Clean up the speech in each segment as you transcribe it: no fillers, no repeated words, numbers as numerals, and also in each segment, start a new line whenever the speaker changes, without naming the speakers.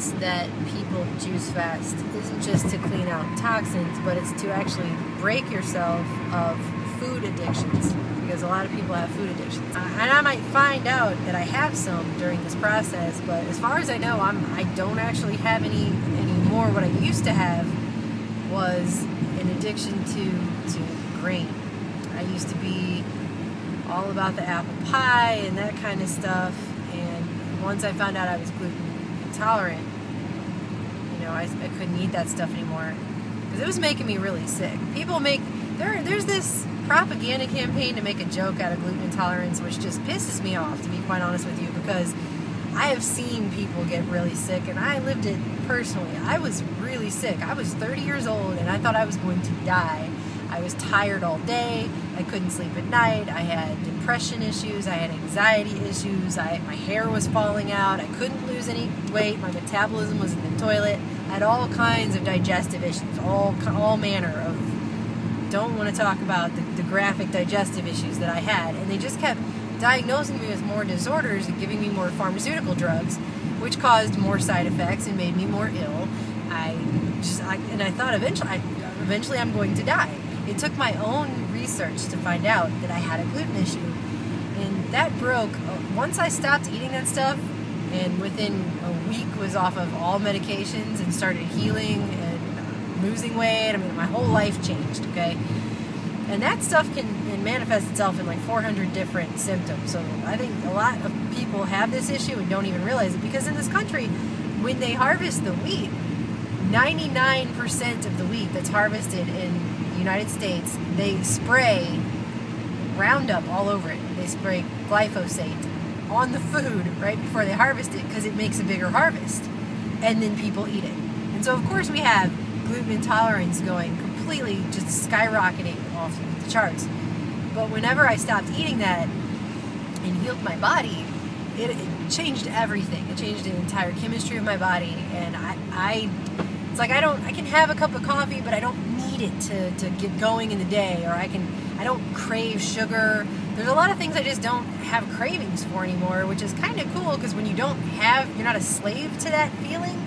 reasons that people juice fast isn't just to clean out toxins, but it's to actually break yourself of food addictions, because a lot of people have food addictions. And I might find out that I have some during this process, but as far as I know, I don't actually have any more. What I used to have was an addiction to grain. I used to be all about the apple pie and that kind of stuff, and once I found out I was gluten intolerant, I couldn't eat that stuff anymore because it was making me really sick. There's this propaganda campaign to make a joke out of gluten intolerance, which just pisses me off, to be quite honest with you, because I have seen people get really sick, and I lived it personally. I was really sick. I was 30 years old, and I thought I was going to die. I was tired all day. I couldn't sleep at night. I had depression issues. I had anxiety issues. My hair was falling out. I couldn't lose any weight. My metabolism was in the toilet. I had all kinds of digestive issues, all manner of, don't want to talk about the graphic digestive issues that I had. And they just kept diagnosing me with more disorders and giving me more pharmaceutical drugs, which caused more side effects and made me more ill. And I thought eventually I'm going to die. It took my own research to find out that I had a gluten issue. And that broke. Once I stopped eating that stuff, and within a week was off of all medications and started healing and losing weight. I mean, my whole life changed, okay? And that stuff can manifest itself in like 400 different symptoms. So I think a lot of people have this issue and don't even realize it, because in this country, when they harvest the wheat, 99% of the wheat that's harvested in the United States, they spray Roundup all over it. They spray glyphosate on the food right before they harvest it because it makes a bigger harvest. And then people eat it. And so, of course, we have gluten intolerance going completely just skyrocketing off the charts. But whenever I stopped eating that and healed my body, it changed everything. It changed the entire chemistry of my body, and it's like I can have a cup of coffee, but I don't need it to get going in the day, or I don't crave sugar. There's a lot of things I just don't have cravings for anymore, which is kind of cool, because when you're not a slave to that feeling,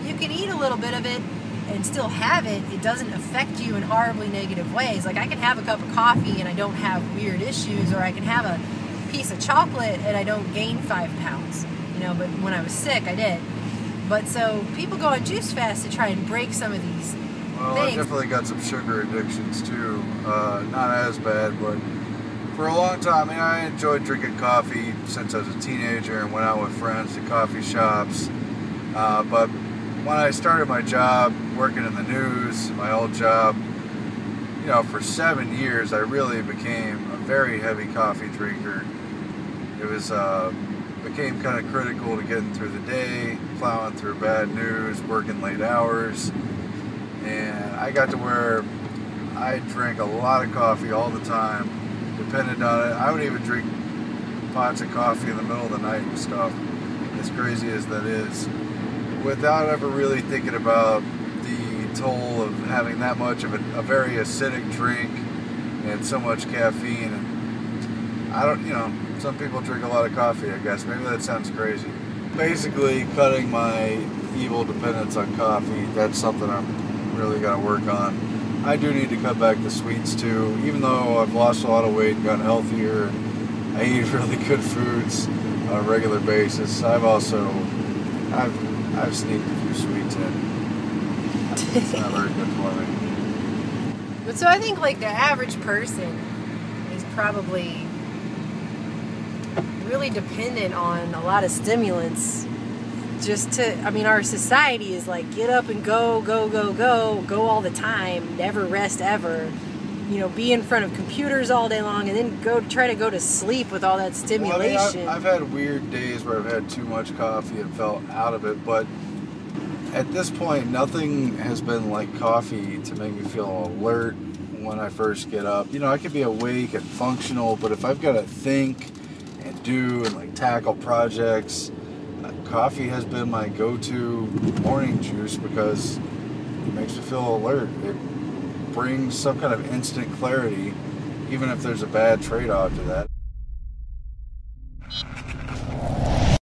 you can eat a little bit of it and still have it. It doesn't affect you in horribly negative ways. Like, I can have a cup of coffee and I don't have weird issues, or I can have a piece of chocolate and I don't gain 5 pounds, but when I was sick, I did. But so people go on juice fast to try and break some of these things.
I definitely got some sugar addictions too. Not as bad, but for a long time, I enjoyed drinking coffee since I was a teenager and went out with friends to coffee shops. But when I started my job working in the news, my old job, for 7 years, I really became a very heavy coffee drinker. It became kind of critical to getting through the day, plowing through bad news, working late hours. And I got to where I drank a lot of coffee all the time, depended on it. I would even drink pots of coffee in the middle of the night and stuff, as crazy as that is, without ever really thinking about the toll of having that much of a very acidic drink and so much caffeine. And I don't, some people drink a lot of coffee, I guess. Maybe that sounds crazy. Basically, cutting my evil dependence on coffee, that's something I'm really got to work on. I do need to cut back the sweets too, even though I've lost a lot of weight and gotten healthier. I eat really good foods on a regular basis. I've sneaked a few sweets in. It's not very good for me.
But so I think like the average person is probably really dependent on a lot of stimulants our society is like, get up and go all the time, never rest ever, be in front of computers all day long, and then try to go to sleep with all that stimulation.
I've had weird days where I've had too much coffee and felt out of it, but at this point, nothing has been like coffee to make me feel alert when I first get up. I could be awake and functional, but if I've got to think and do and tackle projects, coffee has been my go-to morning juice because it makes me feel alert. It brings some kind of instant clarity, even if there's a bad trade-off to that.